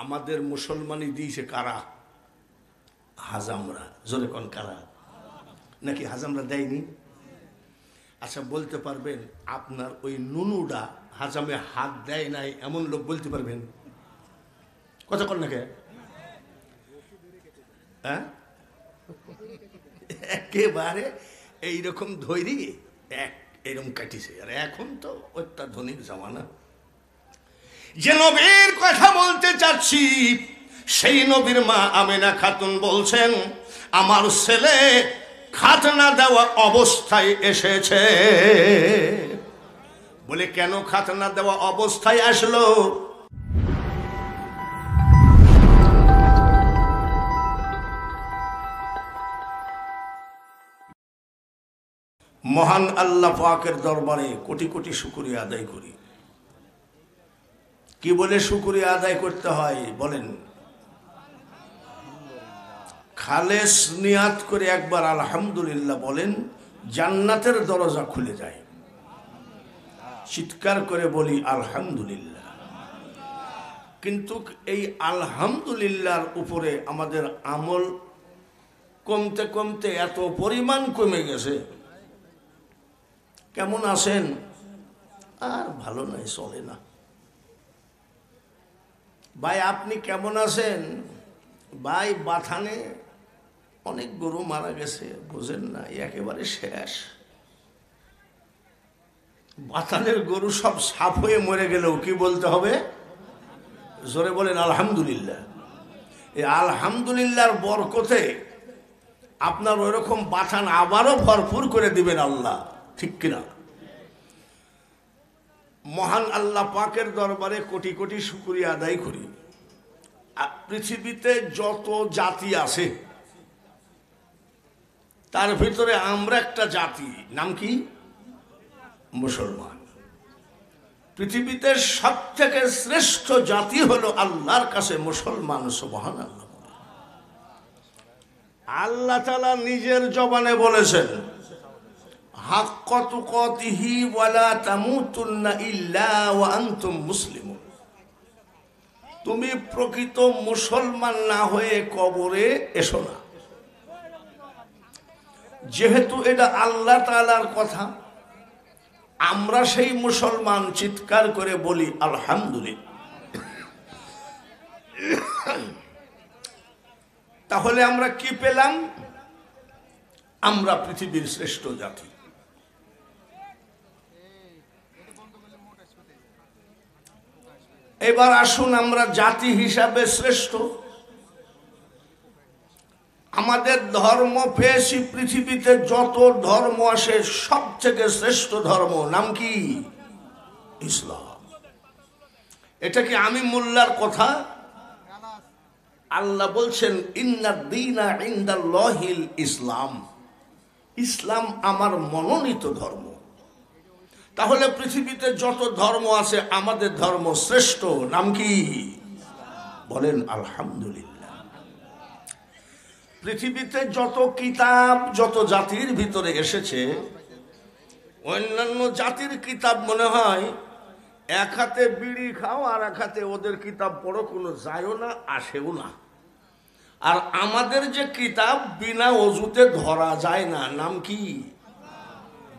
আমাদের মুসলমানই দিয়েছে কারা? হাজামরা। জোরে কোন কারা? নাকি হাজামরা দেয়নি? আচ্ছা বলতে পারবেন আপনার ওই নুনুডা হাজামে হাত দেয় নাই এমন লোক বলতে পারবেন? কথা কর না কে? হ্যাঁ, একেবারে এইরকম ধৈরি এরকম কাটিছে। আর এখন তো অত্যাধুনিক জামানা। যে নবীর কথা বলতে চাচ্ছি সেই নবীর মা আমেনা খাতুন বলছেন, আমার ছেলে খাতনা দেওয়া অবস্থায় এসেছে। বলে কেন খাতনা দেওয়া অবস্থায় আসলো? মহান আল্লাহ পাকের দরবারে কোটি কোটি শুকরিয়া আদায় করি। কি বলে শুকরিয়া আদায় করতে হয় বলেন? খালেস নিয়াত করে একবার আলহামদুলিল্লাহ বলেন, জান্নাতের দরজা খুলে যায়। চিৎকার করে বলি আলহামদুলিল্লাহ। কিন্তু এই আলহামদুলিল্লাহর উপরে আমাদের আমল কমতে কমতে এত পরিমাণ কমে গেছে। কেমন আছেন? আর ভালো নাই, চলে না। ভাই আপনি কেমন আছেন? ভাই বাথানে অনেক গরু মারা গেছে, বুঝেন না, একেবারে শেষ। বাথানের গরু সব সাফ হয়ে মরে গেলেও কি বলতে হবে? জোরে বলেন আলহামদুলিল্লাহ। এই আলহামদুলিল্লাহর বরকতে আপনার ওইরকম বাথান আবারও ভরপুর করে দিবেন আল্লাহ, ঠিক কিনা? মহান আল্লাহ পাকের দরবারে কোটি কোটি শুকরিয়া আদায় করি। পৃথিবীতে যত জাতি আছে তার ভিতরে আমরা একটা জাতি, নাম কি? মুসলমান। পৃথিবীতে সব থেকে শ্রেষ্ঠ জাতি হলো আল্লাহর কাছে মুসলমান। সুবহানাল্লাহ। আল্লাহ তাআলা নিজের জবানে বলেছেন, হাক্কা তুকাতিহি ওয়ালা তামুতুন্না ইল্লা ওয়া আনতুম মুসলিমুন। তুমি প্রকৃত মুসলমান না হয়ে কবরে এসো না। যেহেতু এটা আল্লাহ তাআলার কথা, আমরা সেই মুসলমান চিৎকার করে বলি আলহামদুলিল্লাহ। তাহলে আমরা কি পেলাম? আমরা পৃথিবীর শ্রেষ্ঠ জাতি। এবার আসুন আমরা জাতি হিসাবে শ্রেষ্ঠ। আমাদের ধর্ম পেয়েছি পৃথিবীতে যত ধর্ম আসে সব থেকে শ্রেষ্ঠ ধর্ম, নাম কি? ইসলাম। এটা কি আমি মোল্লার কথা? আল্লাহ বলছেন ইন্নাদ দীনা ইনদাল্লাহিল ইসলাম। ইসলাম আমার মনোনীত ধর্ম। তাহলে পৃথিবীতে যত ধর্ম আছে আমাদের ধর্ম শ্রেষ্ঠ, নাম কি? বলেন আলহামদুলিল্লাহ। পৃথিবীতে যত কিতাব যত জাতির ভিতরে এসেছে, অন্যান্য জাতির কিতাব মনে হয় এক হাতে বিড়ি খাও আর এক হাতে ওদের কিতাব পড়ো, কোনো যায়ও না আসেও না। আর আমাদের যে কিতাব বিনা অজুতে ধরা যায় না, নাম কি?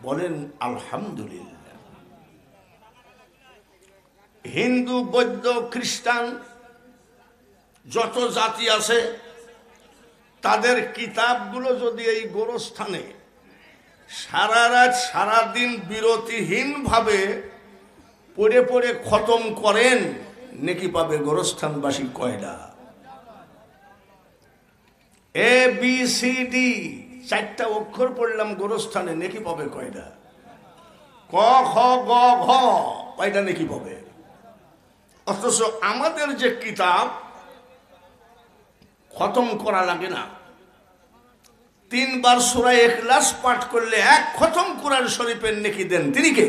বলেন আলহামদুলিল্লাহ। হিন্দু বৌদ্ধ খ্রিস্টান যত জাতি আছে তাদের কিতাবগুলো যদি এই গোরস্থানে সারা রাত সারাদিন বিরতিহীন ভাবে পড়ে পড়ে খতম করেন, নেকি পাবে গোরস্থানবাসী কয়টা? এ বি সি ডি 4টা অক্ষর পড়লাম গোরস্থানে, নেকি পাবে কয়টা? ক খ গ ঘ কয়টা নেকি পাবে? অথচ আমাদের যে কিতাব খতম করা লাগে না। 3 বার সূরা ইখলাস পাঠ করলে 1 খতম কোরআন শরীফের নেকি দেন তিনি কে?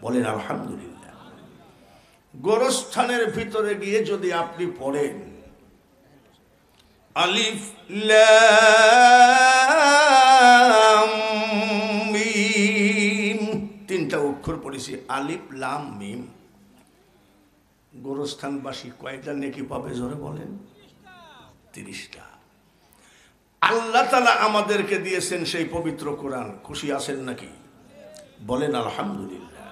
বলেন আলহামদুলিল্লাহ। গোরস্থানের ভিতরে গিয়ে যদি আপনি পড়েন আলিফ লাম মিম, 3টা অক্ষর পড়েছি, আলিফ লাম মিম। গোরস্থানবাসী কয়টা নেকি পাবে জোরে বলেন? 30টা। আল্লাহ তাআলা আমাদেরকে দিয়েছেন সেই পবিত্র কোরআন। খুশি আছেন নাকি? বলেন আলহামদুলিল্লাহ।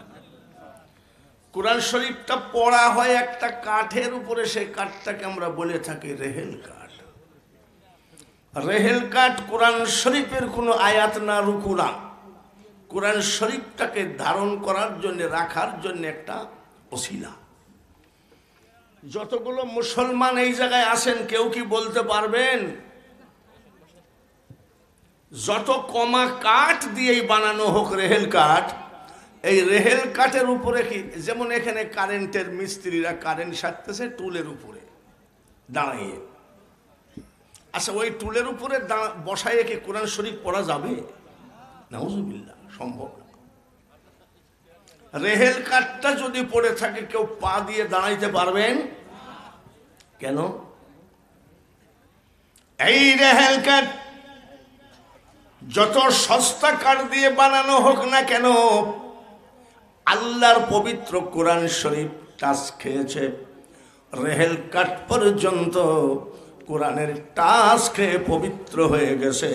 কোরআন শরীফটা পড়া হয় একটা কাঠের উপরে, সেই কাঠটাকে আমরা বলে থাকি রেহেল কাঠ। রেহেল কাঠ কোরআন শরীফের কোনো আয়াত না, রুকু না, কোরআন শরীফটাকে ধারণ করার জন্য, রাখার জন্য একটা ওসিলা। যতগুলো মুসলমান এই জায়গায় আছেন, কেউ কি বলতে পারবেন যত কমা কাঠ দিয়েই বানানো হোক রেহেল কাঠ, এই রেহেল কাঠের উপরে কি, যেমন এখানে কারেন্টের মিস্ত্রিরা কারেন্ট সারতেছে টুলের উপরে দাঁড়িয়ে, আচ্ছা ওই টুলের উপরে বসাইয়ে কি কোরআন শরীফ পড়া যাবে? নাউজুবিল্লাহ, সম্ভব না। রেহেল কাঠটা যদি পড়ে থাকে, কেউ পা দিয়ে দাঁড়াইতে পারবেন? কেন? এই রেহেল কাঠ যত সস্তা কাঠ দিয়ে বানানো হোক না কেন, আল্লাহর পবিত্র কোরআন শরীফ টাচ খেয়েছে। রেহেল কাঠ পর্যন্ত কোরআনের টাচ খেয়ে পবিত্র হয়ে গেছে।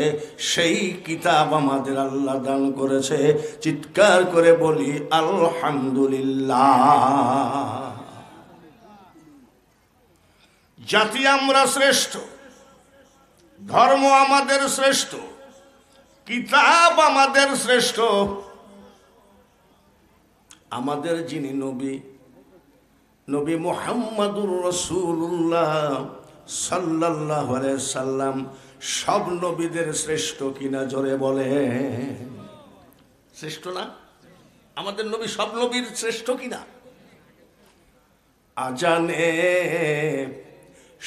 সেই কিতাব আমাদের আল্লাহ দান করেছে। চিৎকার করে বলি আলহামদুলিল্লাহ। জাতি আমরা শ্রেষ্ঠ, ধর্ম আমাদের শ্রেষ্ঠ, কিতাব আমাদের শ্রেষ্ঠ। আমাদের যিনি নবী, নবী মুহাম্মাদুর রাসূলুল্লাহ সাল্লাল্লাহু আলাইহি সাল্লাম, সব নবীদের শ্রেষ্ঠ কিনা জোরে বলে? শ্রেষ্ঠ না? আমাদের নবী সব নবীর শ্রেষ্ঠ কিনা? আজানে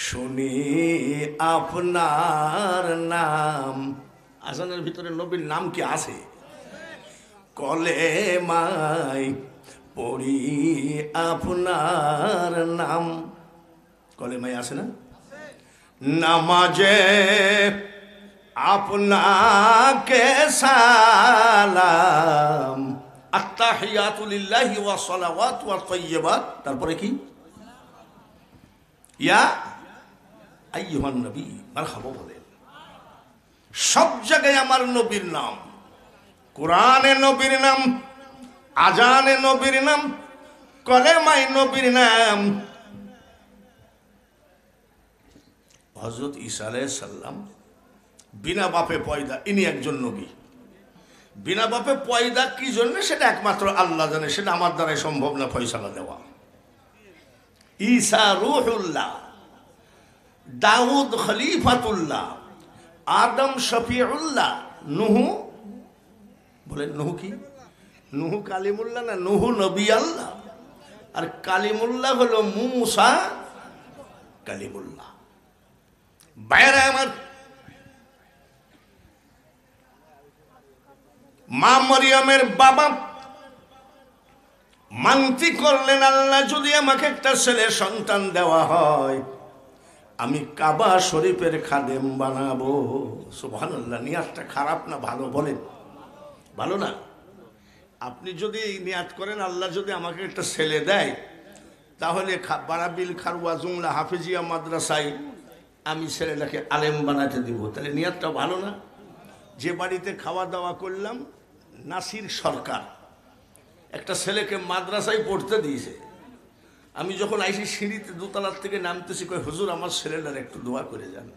শুনি আপনার নাম। আজানের ভিতরে নবীর নাম কি আছে? কলেমায় পড়ি আপনার নাম, কলেমায় আছে না? নামাজে আপনাকে সালাম, আত্তাহিয়াতু লিল্লাহি ওয়া সালাওয়াতু ওয়া তাইয়্যিবাত। তারপরে কি? ইয়া আইয়ুহান নবী মারহাবা বলেন। সব জায়গায় আমার নবীর নাম, কোরআনে নবীর নাম, আজানে নবীর নাম, কলেমায় নবীর নাম। হযরত ঈসা আলাইহিস সালাম বিনা বাপে পয়দা, ইনি একজন নবী। বিনা বাপে পয়দা কি জন্য সেটা একমাত্র আল্লাহ জানে, সেটা আমার দ্বারাই সম্ভব না ফয়সালা দেওয়া। ঈসা রূহুল্লাহ, দাউদ খলিফাতুল্লাহ, আদম শফিউল্লাহ, নুহু, বলেন নুহু কি? নুহু কালিমুল্লাহ না, নুহু নবী আল্লাহ, আর কালিমুল্লাহ হলো মুসা কালিমুল্লাহ। বাইরে আমার মা মরিয়মের বাবা মানতি করলেন, আল্লাহ যদি আমাকে একটা ছেলে সন্তান দেওয়া হয়, আমি কাবা শরীফের খাদেম বানাবো। সুবহানাল্লাহ। নিয়াতটা খারাপ না ভালো? বলেন ভালো না? আপনি যদি নিয়াত করেন আল্লাহ যদি আমাকে একটা ছেলে দেয়, তাহলে বারাবিল খারওয়া জুমলা হাফিজিয়া মাদ্রাসায় আমি ছেলেটাকে আলেম বানাতে দিব, তাহলে নিয়াতটা ভালো না? যে বাড়িতে খাওয়া দাওয়া করলাম, নাসির সরকার একটা ছেলেকে মাদ্রাসায় পড়তে দিয়েছে। আমি যখন আইসি সিঁড়িতে দোতলার থেকে নামতেছি, কই হুজুর আমার ছেলেটার একটু দোয়া করে যান।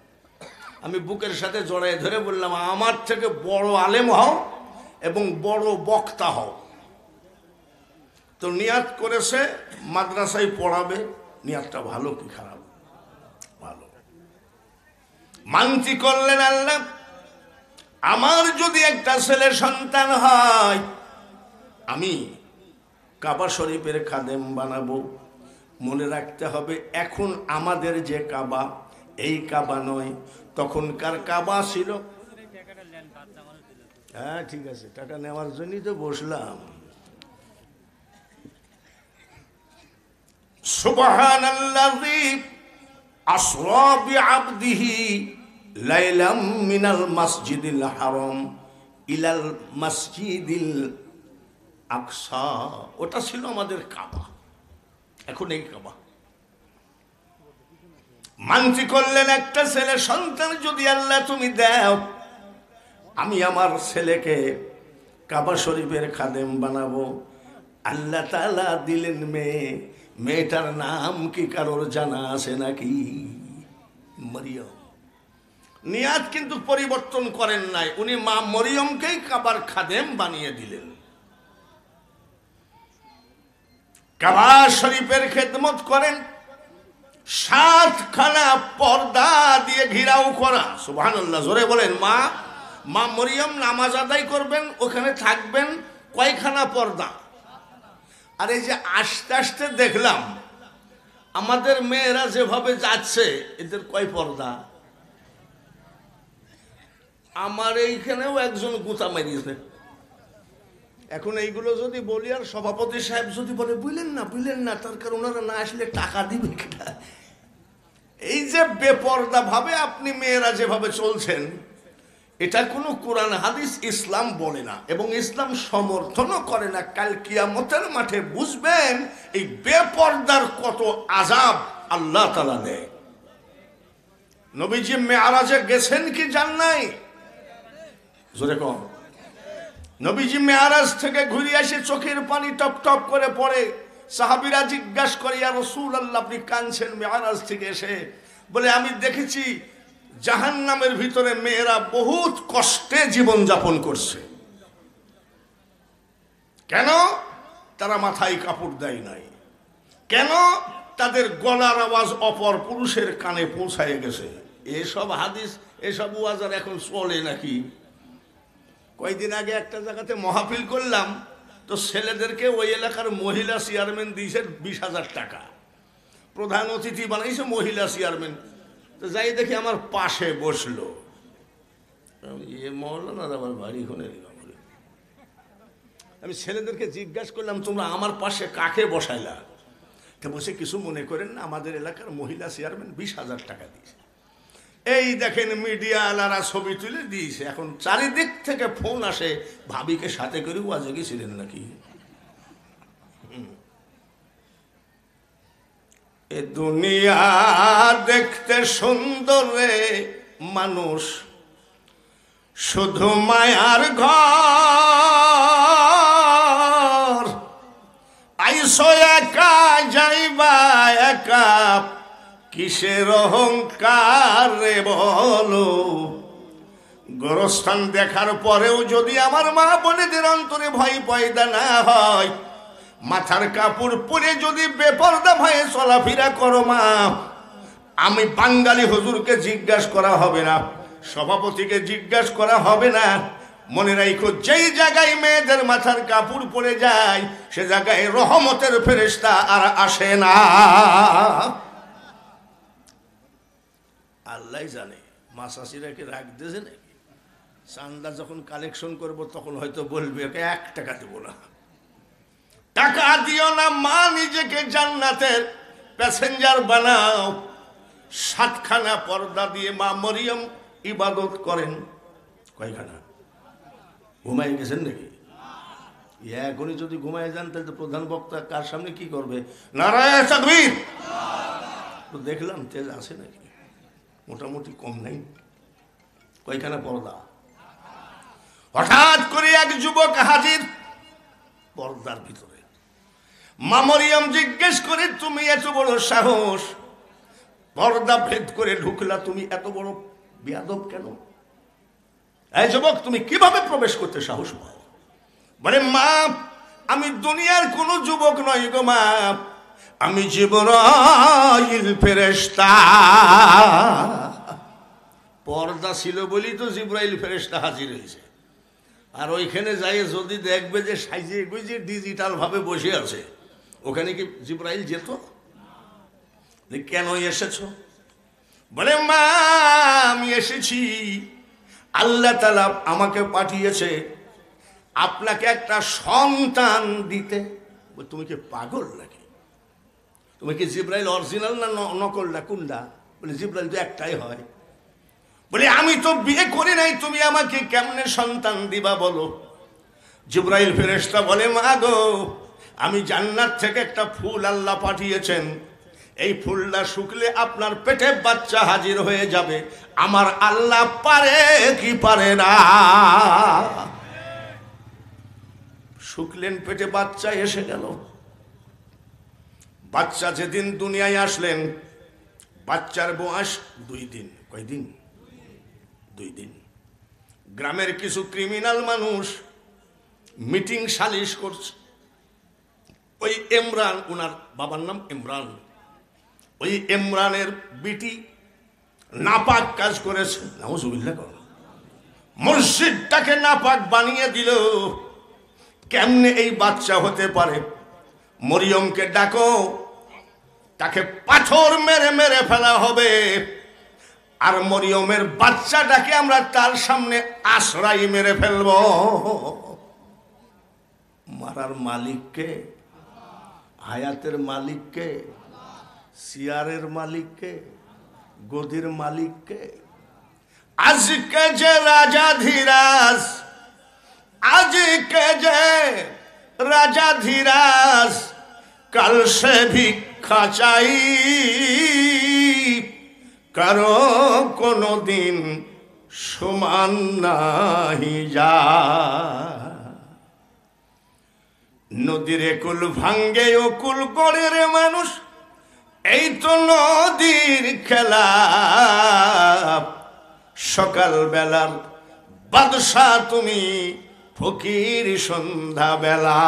আমি বুকের সাথে জড়াই ধরে বললাম, আমার থেকে বড় আলেম হও এবং বড় বক্তা হও। তো নিয়াত করেছে মাদ্রাসায় পড়াবে। নিয়াতটা ভালো কি খারাপ? ভালো। মানতি করলেন আল্লাহ, আমার যদি একটা ছেলে সন্তান হয়, আমি কাবা শরীফের খাদেম বানাবো। মনে রাখতে হবে, এখন আমাদের যে কাবা, এই কাবা নয়, তখনকার কাবা ছিল। হ্যাঁ ঠিক আছে, টাকা নেওয়ার জন্যই তো বসলাম। সুবহানাল্লাযী আসরা বিআবদিহি লাইলাম মিনাল মাসজিদিল হারাম ইলাল মাসজিদিল আকসা। ওটা ছিল আমাদের কাবা, এখন এই কাবা। মানতি করলেন একটা ছেলে সন্তান যদি আল্লাহ তুমি দাও, আমি আমার ছেলেকে কাবা শরীফের খাদেম বানাবো। আল্লাহ তাআলা দিলেন মেয়ে। মেয়েটার নাম কি কারোর জানা আছে নাকি? মরিয়ম। নিয়াত কিন্তু পরিবর্তন করেন নাই, উনি মা মরিয়মকেই কাবার খাদেম বানিয়ে দিলেন। কাবা শরীফের খেদমত করেন, 7খানা পর্দা দিয়ে ঘিরাও করা। সুবহানাল্লাহ, জোরে বলেন। মা মরিয়ম নামাজ আদায় করবেন, ওখানে থাকবেন, কয়খানা পর্দা। আর এই যে আস্তে আস্তে দেখলাম আমাদের মেয়েরা যেভাবে যাচ্ছে, এদের কয় পর্দা। আমার এইখানেও একজন গুতা মারিয়েছে। এখন এইগুলো যদি বলি আর সভাপতি সাহেব যদি বলে বুঝলেন না, তার কারণ ওনারা না আসলে টাকা দিবে কিনা। এই যে বেপর্দা ভাবে আপনি মেয়েরা যেভাবে চলছেন, এটা কোনো কোরআন হাদিস ইসলাম বলে না এবং ইসলাম সমর্থনও করে না। কাল কিয়ামতের মাঠে বুঝবেন এই বেপর্দার কত আযাব আল্লাহ তাআলা দেয়। নবীজি মেরাজে গেছেন কি যান নাই? জোরে কম। নবীজি মেরাজ থেকে ঘুরে এসে চোখের পানি টপ টপ করে পড়ে। সাহাবীরা জিজ্ঞাসা করে, ইয়া রাসূলুল্লাহ, আপনি কাঁদছেন মেরাজ থেকে এসে? বলে, আমি দেখেছি জাহান্নামের ভিতরে মেয়েরা বহুত কষ্টে জীবন যাপন করছে। কেন? তারা মাথায় কাপড় দেয় নাই। কেন? তাদের গলার আওয়াজ অপর পুরুষের কানে পৌঁছায় গেছে। এসব হাদিস, এসব ওয়াজ আর এখন চলে নাকি? কয়েকদিন আগে একটা জায়গাতে মাহফিল করলাম, তো ছেলেদেরকে ওই এলাকার মহিলা চেয়ারম্যান দিয়েছে 20,000 টাকা। প্রধান অতিথি বানাইছে মহিলা চেয়ারম্যান। তো যাই দেখি আমার পাশে বসলো। মৌলানার আমার বাড়ি খুনে। আমি ছেলেদেরকে জিজ্ঞাসা করলাম, তোমরা আমার পাশে কাকে বসাইলা? তো বসে, কিছু মনে করেন না, আমাদের এলাকার মহিলা চেয়ারম্যান 20,000 টাকা দিয়েছে। এই দেখেন মিডিয়া আলারা ছবি তুলে দিয়েছে। এখন চারিদিক থেকে ফোন আসে, ভাবিকে সাথে করে ওয়াজে গেছিলেন নাকি? এ দুনিয়া দেখতে সুন্দর রে মানুষ, শুধু মায়ার ঘর। আইসো একা যাইবা একা, কিসের অহংকার রে বলো। গোরস্থান দেখার পরেও যদি আমার মা বোনেদের অন্তরে ভয় পয়দা না হয়, মাথার কাপড় পরে যদি বেপরদা ভয়ে চলাফেরা করো মা, আমি বাঙালি হুজুরকে জিজ্ঞাসা করা হবে না, সভাপতিকে জিজ্ঞাসা করা হবে না। মনে রাখো, যেই জায়গায় মেয়েদের মাথার কাপড় পরে যায়, সে জায়গায় রহমতের ফেরেশতা আর আসে না। আল্লাহ জানে মাসাসিরা কি রাগ দিয়েছে নাকি। চান্দা যখন কালেকশন করব তখন হয়তো বলবে 1 টাকা দেবো না। টাকা দিও না মা, নিজেকে জান্নাতের প্যাসেঞ্জার বানাও। 7খানা পর্দা দিয়ে মা মরিয়ম ইবাদত করেন। কয়খানা? ঘুমাই গেছেন নাকি? এখনই যদি ঘুমাই যান তাহলে প্রধান বক্তা কার সামনে কি করবে? নারায়ে তাকবীর। তো দেখলাম তেজ আছে নাকি? মোটামুটি কম নাই। কয়খানা পর্দা? হঠাৎ করে এক যুবক হাজির পর্দার ভিতরে। মা মরিয়ম জিজ্ঞেস করে, তুমি এত বড় সাহস, পর্দা ভেদ করে ঢুকলা, তুমি এত বড় বেয়াদব কেন? এই যুবক, তুমি কিভাবে প্রবেশ করতে সাহস পাও? বলে, মা আমি দুনিয়ার কোন যুবক নই গো মা, আমি জিবরাইল ফেরেশতা। পর্দা ছিল বলি তো জিবরাইল ফেরেশতা হাজির হয়েছে। আর ওইখানে যাই যদি দেখবে যে সাইজে গুইজে ডিজিটাল ভাবে বসে আছে, ওখানে কি জিবরাইল যেত? কেন এসেছো? বলে, মা আমি এসেছি, আল্লাহ তাআলা আমাকে পাঠিয়েছে আপনাকে একটা সন্তান দিতে। তুমি কি পাগল নাকি? তুমি কি জিবরাইল অরিজিনাল না নকল না কোনটা? বলে, জিবরাইল তো একটাই হয়। বলে, আমি তো বিয়ে করি নাই, তুমি আমাকে কেমনে সন্তান দিবা বলো? জিবরাইল ফেরেশতা বলে, মা গো আমি জান্নাত থেকে একটা ফুল আল্লাহ পাঠিয়েছেন, এই ফুলটা শুকলে আপনার পেটে বাচ্চা হাজির হয়ে যাবে। আমার আল্লাহ পারে কি পারে না? শুকলেন, পেটে বাচ্চা এসে গেল। বাচ্চা যেদিন দুনিয়ায় আসলেন, বাচ্চার বয়স 2 দিন। কয়দিন? 2 দিন। গ্রামের কিছু ক্রিমিনাল মানুষ মিটিং সালিশ করছে। ওই ইমরান, ওনার বাবার নাম ইমরান, ওই ইমরানের বিটি নাপাক কাজ করেছে। নাউজুবিল্লাহ। মসজিদটাকে নাপাক বানিয়ে দিল। কেমনে এই বাচ্চা হতে পারে? মরিয়মকে ডাকো, তাকে পাথর মেরে মেরে ফেলা হবে। আর মরিয়মের বাচ্চাটাকে আমরা তার সামনে আশ্রয় মেরে ফেলব। মারার মালিককে, হায়াতের মালিককে, সিয়ারের মালিককে, গদির মালিককে। আজকে যে রাজাধিরাজ, আজকে যে রাজাধিরাজ, কাল সে ভিক্ষা চাই, কারো কোনো দিন সমান নাহি যা। নদীর কুল ভাঙ্গে ও কুল গড়ে রে মানুষ, এই তো নদীর খেলা। সকাল বেলার বাদশা তুমি, ফকির সন্ধ্যা বেলা।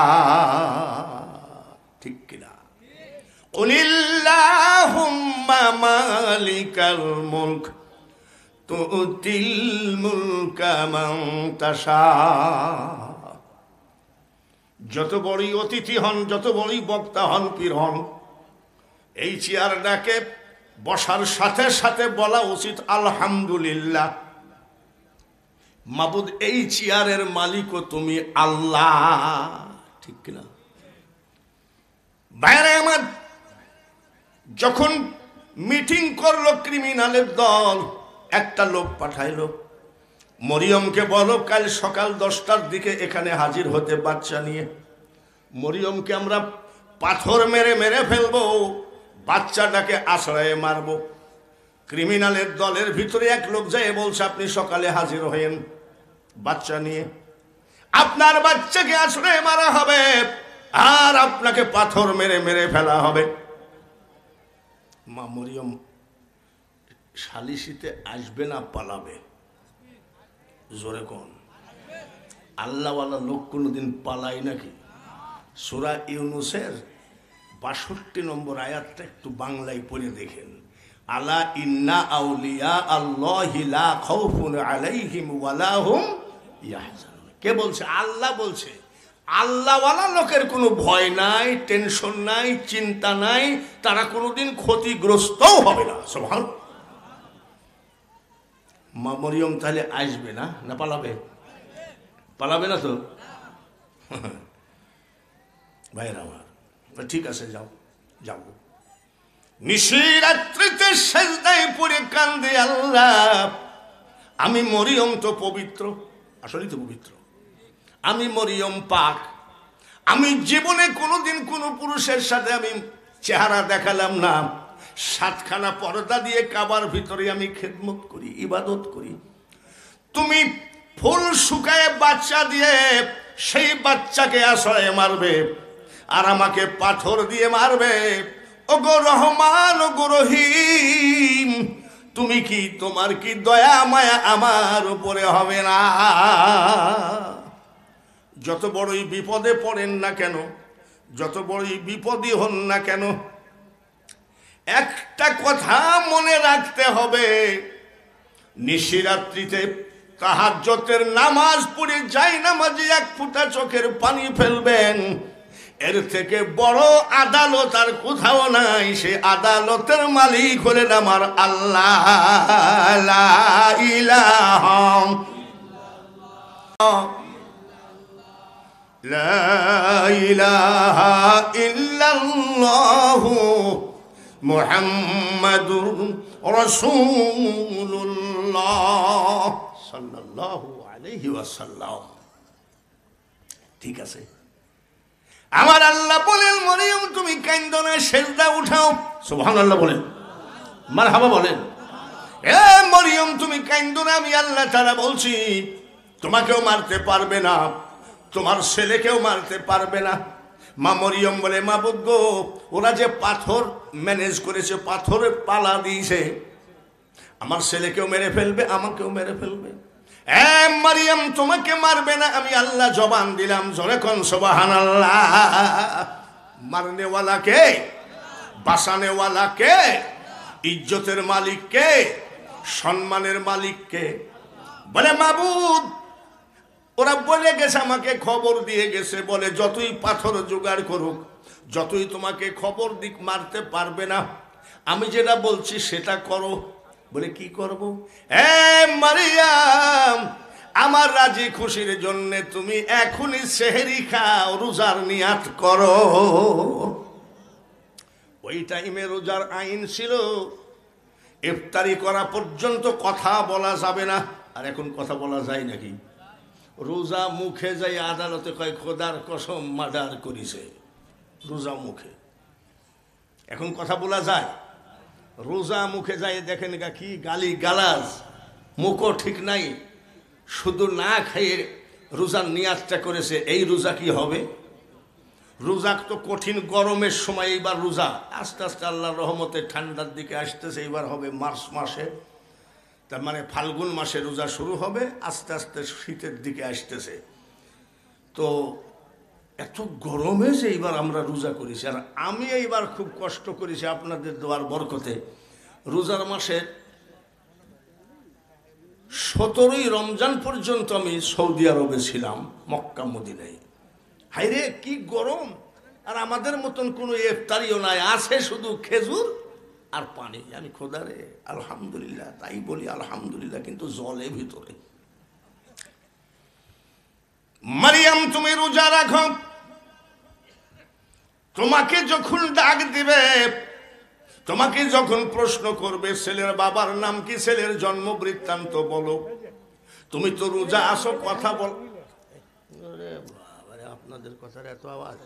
ঠিক কিনা? কুলিল্লাহুম্মা মালিকাল মুলক তুতিল মুলকা মান তাশা। যত বড়ই অতিথি হন, যত বড়ই বক্তা হন, পীর হন, এই চেয়ারটাকে বসার সাথে সাথে বলা উচিত আলহামদুলিল্লাহ। মাবুদ, এই চেয়ারের মালিকও তুমি আল্লাহ। ঠিক কিনা? বাইরে আমার যখন মিটিং করলো ক্রিমিনালের দল, একটা লোক পাঠাইলো, মরিয়মকে বলো কাল সকাল 10টার দিকে এখানে হাজির হতে বাচ্চা নিয়ে। মরিয়মকে আমরা পাথর মেরে মেরে ফেলবো, বাচ্চাটাকে আশ্রয়ে মারব। ক্রিমিনালের দলের ভিতরে এক লোক যায় বলছে, আপনি সকালে হাজির হয়েন বাচ্চা নিয়ে, আপনার বাচ্চাকে আশ্রয়ে মারা হবে আর আপনাকে পাথর মেরে মেরে ফেলা হবে। মা মরিয়ম সালিসিতে আসবে না পালাবে? জোরে কোন? আল্লাহওয়ালা লোক কোনোদিন পালায় নাকি? সূরা ইউনূসের ৬২ নম্বর আয়াতটা একটু বাংলায় পড়ে দেখেন। আলা ইন্না আউলিয়া আল্লাহি লা খাউফুন আলাইহিম ওয়ালা হুম ইয়াহজানুন। কে বলছে? আল্লাহ বলছে। আল্লাহওয়ালা লোকের কোনো ভয় নাই, টেনশন নাই, চিন্তা নাই, তারা কোনোদিন ক্ষতিগ্রস্তও হবে না। সুবহানাল্লাহ। মা মরিয়ম তাহলে আসবে না? না পালাবে? পালাবে না তো? ভাইরা আমার, ঠিক আছে, যাও যাও। নিশিরাত্রিতে সেজদায় পড়ে কান্দে আল্লাহ, আমি মরিয়ম তো পবিত্র, আসলেই তো পবিত্র, আমি মরিয়ম পাক, আমি জীবনে কোনোদিন কোনো পুরুষের সাথে আমি চেহারা দেখালাম না। 7খানা পর্দা দিয়ে কাবার ভিতরে আমি খেদমত করি, ইবাদত করি। তুমি ফুল শুকায় বাচ্চা দিয়ে সেই বাচ্চাকে আশ্রয়ে মারবে আর আমাকে পাথর দিয়ে মারবে। ওগো রহমান, ওগো রহিম, তুমি কি, তোমার কি দয়া মায়া আমার উপরে হবে না? যত বড়ই বিপদে পড়েন না কেন, যত বড়ই বিপদী হন না কেন, একটা কথা মনে রাখতে হবে, নিশিরাত্রিতে তাহাজ্জুদের নামাজ পড়ে যাই নামাজে 1 ফোঁটা চোখের পানি ফেলবেন, এর থেকে বড় আদালত আর কোথাও নাই। সে আদালতের মালিক হলেন আমার আল্লাহ। লা ইলাহা লা ইলাহা ইল্লাল্লাহু মুহাম্মাদুর রাসূলুল্লাহ সাল্লাল্লাহু আলাইহি ওয়াসাল্লাম। ঠিক আছে, আমার আল্লাহ বলেন, মরিয়ম তুমি কাঁদো না, সেজদা উঠাও। সুবহানাল্লাহ বলেন, মারহাবা বলেন। এ মরিয়ম তুমি কাঁদো না, আমি আল্লাহ তাআলা বলছি তোমাকেও মারতে পারবে না, তোমার ছেলেকেও মারতে পারবে না। মা মরিয়ম বলে, মাবুদ গো, ওরা যে পাথর ম্যানেজ করেছে, পাথরের পালা দিয়েছে, আমার ছেলেকেও মেরে ফেলবে, আমাকেও মেরে ফেলবে। এ মরিয়ম তোমাকে মারবে না, আমি আল্লাহ জবান দিলাম। জোরে কোন সুবহানাল্লাহ। মারনেওয়ালা কে? বাঁচানেওয়ালা কে? ইজ্জতের মালিক কে? সম্মানের মালিক কে? বলে মাবুদ, ওরা বলে গেছে, আমাকে খবর দিয়ে গেছে, বলে যতই পাথর জোগাড় করুক, যতই তোমাকে খবর দিক, মারতে পারবে না। আমি যেটা বলছি সেটা করো। বলে কি করব? এ মারিয়াম, আমার রাজি খুশির জন্য তুমি এখনই সেহরি খাও, রোজার নিয়াত করো। ওই টাইমে রোজার আইন ছিল, ইফতারি করা পর্যন্ত কথা বলা যাবে না। আর এখন কথা বলা যায় নাকি? রোজা মুখে যাই আদালতে কয় খোদার কসম মার্ডার করিছে, রোজা মুখে। এখন কথা বলা যায়? রোজা মুখে যায় দেখেন কি গালি গালাজ, মুখও ঠিক নাই, শুধু না খাইয়ে রোজার নিয়াতটা করেছে। এই রোজা কি হবে? রোজা তো কঠিন গরমের সময়, এইবার রোজা আস্তে আস্তে আল্লাহর রহমতে ঠান্ডার দিকে আসতেছে, এইবার হবে মার্চ মাসে, তার মানে ফাল্গুন মাসে রোজা শুরু হবে, আস্তে আস্তে শীতের দিকে আসতেছে। তো এত গরমে যে এইবার আমরা রোজা করেছি, আর আমি এইবার খুব কষ্ট করেছি আপনাদের দোয়ার বরকতে। রোজার মাসের 17ই রমজান পর্যন্ত আমি সৌদি আরবে ছিলাম, মক্কা মদিনায়। হাইরে কি গরম! আর আমাদের মতন কোনো ইফতারিও নাই, আছে শুধু খেজুর আর পানি। আমি খোদারে আলহামদুলিল্লাহ, তাই বলি আলহামদুলিল্লাহ, কিন্তু জলে ভিতরে। মারিয়াম তুমি রোজা রাখো, তোমাকে যখন ডাক দিবে, তোমাকে যখন প্রশ্ন করবে ছেলের বাবার নাম কি, ছেলের জন্ম বৃত্তান্ত বলো, তুমি তো রোজা আসো, কথা বল। আপনাদের কথার এত আওয়াজ।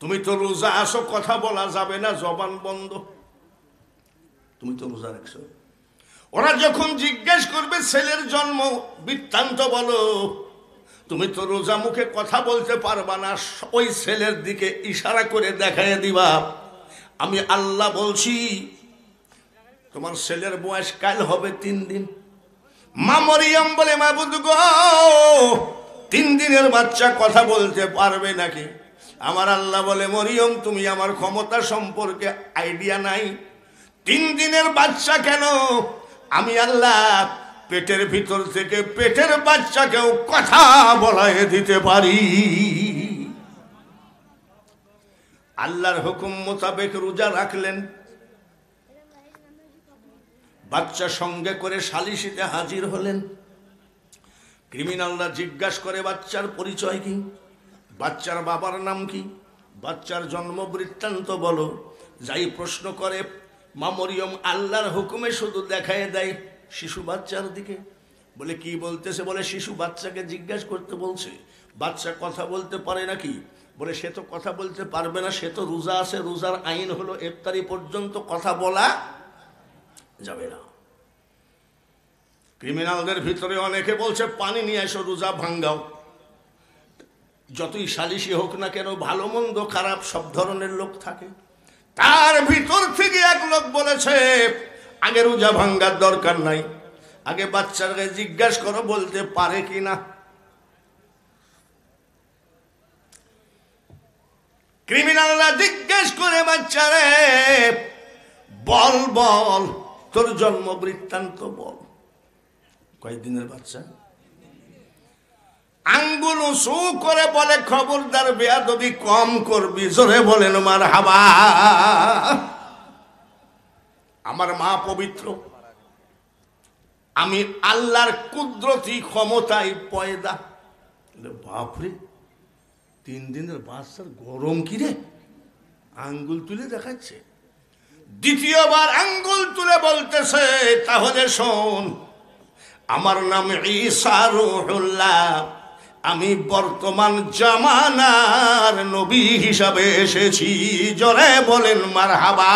তুমি তো রোজা আসো, কথা বলা যাবে না, জবান বন্ধ, তুমি তো রোজা রাখছো। ওরা যখন জিজ্ঞেস করবে ছেলের জন্ম বৃত্তান্ত বলো, তুমি তো রোজা মুখে কথা বলতে পারবা না, ওই ছেলের দিকে ইশারা করে দেখায় দিবা আমি আল্লাহ বলছি তোমার ছেলের বয়স কাল হবে 3 দিন। মা মরিয়ম বলে, মাবুদ গো, 3 দিনের বাচ্চা কথা বলতে পারবে নাকি? আমার আল্লাহ বলে, মরিয়ম তুমি আমার ক্ষমতা সম্পর্কে আইডিয়া নাই। 3 দিনের বাচ্চা কেন, আমি আল্লাহ পেটের ভিতর থেকে পেটের বাচ্চাকেও কথা বলায় দিতে পারি। আল্লাহর হুকুম মোতাবেক রোজা রাখলেন, বাচ্চা সঙ্গে করে সালিশিতে হাজির হলেন। ক্রিমিনালরা জিজ্ঞাসা করে বাচ্চার পরিচয় কি, বাচ্চার বাবার নাম কি, বাচ্চার জন্ম বৃত্তান্ত বলো। যাই প্রশ্ন করে মা মরিয়ম আল্লাহর হুকুমে শুধু দেখায় দেয় শিশু বাচ্চার দিকে। বলে কি বলতেছে? বলে শিশু বাচ্চাকে জিজ্ঞাসা করতে বলছে, বাচ্চা কথা বলতে পারে নাকি? বলে সে তো কথা বলতে পারবে না, সে তো রোজা আছে, রোজার আইন হলো ইফতারি পর্যন্ত কথা বলা যাবে না। ক্রিমিনালদের ভিতরে অনেকে বলছে পানি নিয়ে এসো, রোজা ভাঙ্গাও। যতই সালিশি হোক না কেন, ভালো মন্দ খারাপ সব ধরনের লোক থাকে। তার ভিতর থেকে এক লোক বলেছে আগে রোজা ভাঙ্গার দরকার নাই, আগে বাচ্চাকে জিজ্ঞাসা করো বলতে পারে কিনা। ক্রিমিনালরা জিজ্ঞেস করে বাচ্চারে, বল বল তোর জন্ম বৃত্তান্ত বল। কয়েকদিনের বাচ্চা আঙ্গুল উঁচু করে বলে, খবরদার বেয়াদবি কম করবি। জোরে বলেন মারহাবা। আমার মা পবিত্র, আমি আল্লাহর কুদরতি ক্ষমতায় পয়দা। বাপরে, 3 দিনের বাচ্চার গরম কি রে, আঙ্গুল তুলে দেখাচ্ছে। দ্বিতীয়বার আঙ্গুল তুলে বলতেছে, তাহলে শোন, আমার নাম ঈসা রূহুল্লাহ, আমি বর্তমান জামানার নবী হিসাবে এসেছি। জোরে বলেন মারহাবা।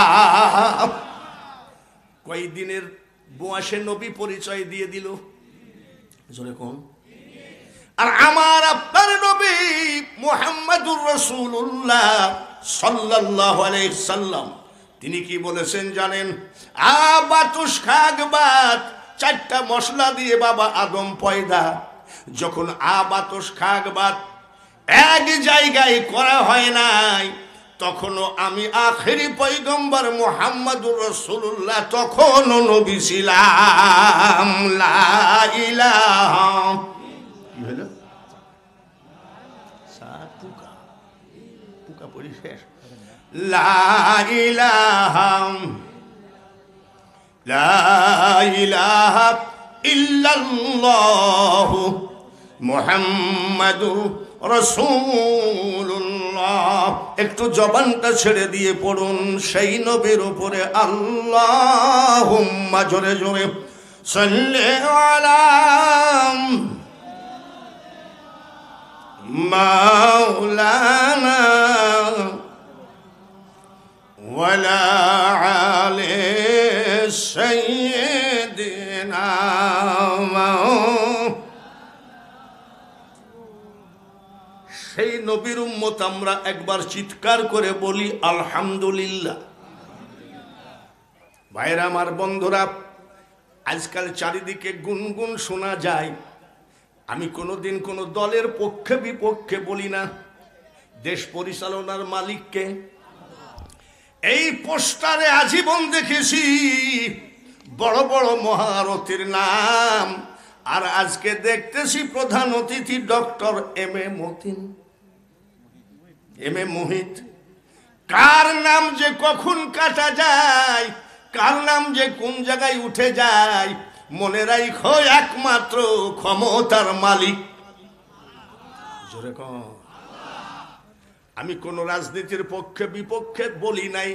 কয়দিনের বয়সে নবী পরিচয় দিয়ে দিল, জোরে কোন। আর আমার আপনার নবী মুহাম্মদুর রাসূলুল্লাহ সাল্লাল্লাহু আলাইহি সাল্লাম তিনি কি বলেছেন জানেন? আবাতুস খাগবাত, চারটা মশলা দিয়ে বাবা আদম পয়দা। যখন আবাতুস খাগবাত এক জায়গায় করা হয় নাই, তখনও আমি আখেরি পয়গম্বর মুহাম্মদুর রাসূলুল্লাহ তখনও নবী ছিলাম। লা ইলাহা, কি হলো? সাতুকা পুকা পরিশেষ। লা ইলাহা ইল্লাল্লাহু মুহাম্মাদুর রাসূলুল্লাহ। একটু জবানটা ছেড়ে দিয়ে পড়ুন সেই নবীর উপরে আল্লাহুম্মা, জোরে জোরে সাল্লি আলা মাওলানা ওয়ালা আলি সাইয়্যিদিনা। সেই নবীর উম্মত আমরা একবার চিৎকার করে বলি আলহামদুলিল্লাহ। ভাইরা আমার, বন্ধুরা, আজকাল চারিদিকে গুনগুন শোনা যায়। আমি কোনোদিন কোনো দলের পক্ষে বিপক্ষে বলি না। দেশ পরিচালনার মালিককে এই পোস্টারে আজীবন দেখেছি বড় বড় মহারথীর নাম, আর আজকে দেখতেছি প্রধান অতিথি doctor M A Matin, M A মোহিত। কার নাম যে কখন কাটা যায়, কার নাম যে কোন জায়গায় উঠে যায়, মনে রাখো একমাত্র ক্ষমতার মালিক। জোরে কম। আমি কোন রাজনীতির পক্ষে বিপক্ষে বলি নাই।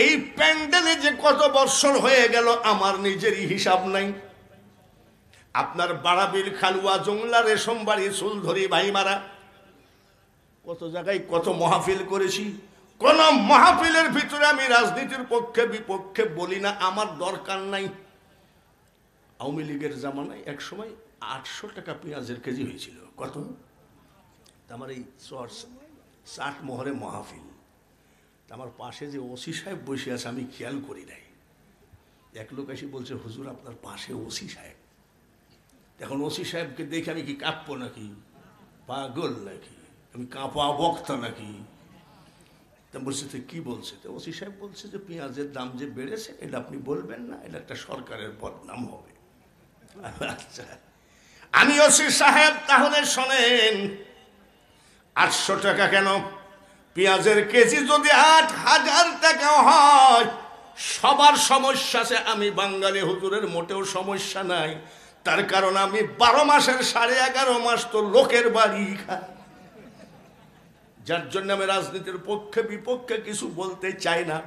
এই প্যান্ডেলে যে কত বৎসর হয়ে গেল আমার নিজেরই হিসাব নাই। আপনার বাড়াবিল, খালুয়া, জংলা, রেশমবাড়ি, সুলধরি, ভাইমারা, কত জায়গায় কত মাহফিল করেছি। কোন মাহফিলের ভিতরে আমি রাজনীতির পক্ষে বিপক্ষে বলি না, আমার দরকার নাই। আওয়ামী লীগের জামানায় এক সময় 800 টাকা পেঁয়াজের কেজি হয়েছিল। কত? আমার এই 60 মোহরে মাহফিল। আমার পাশে যে ওসি সাহেব বসে আছে আমি খেয়াল করি নাই। এক লোক এসে বলছে, হুজুর আপনার পাশে ওসি সাহেব। এখন ওসি সাহেবকে দেখে আমি কি কাঁপবো নাকি? পাগল নাকি? আমি কাঁপা বক্তা নাকি? তা বলছে তো কি বলছে? তো ওসি সাহেব বলছে যে পেঁয়াজের দাম যে বেড়েছে এটা আপনি বলবেন না, এটা একটা সরকারের বদনাম হবে। আচ্ছা, আমি ওসি সাহেব, তাহলে শোনেন, 800 টাকা কেন? পেঁয়াজের কেজি যদি 8000 টাকা হয়, সবার সমস্যা আছে। আমি বাঙালি হুজুরের মোটেও সমস্যা নাই। তার কারণ আমি 12 মাসের 11.5 মাস তো লোকের বাড়ি খাই। যার জন্য আমি রাজনীতির পক্ষে বিপক্ষে কিছু বলতে চাই না।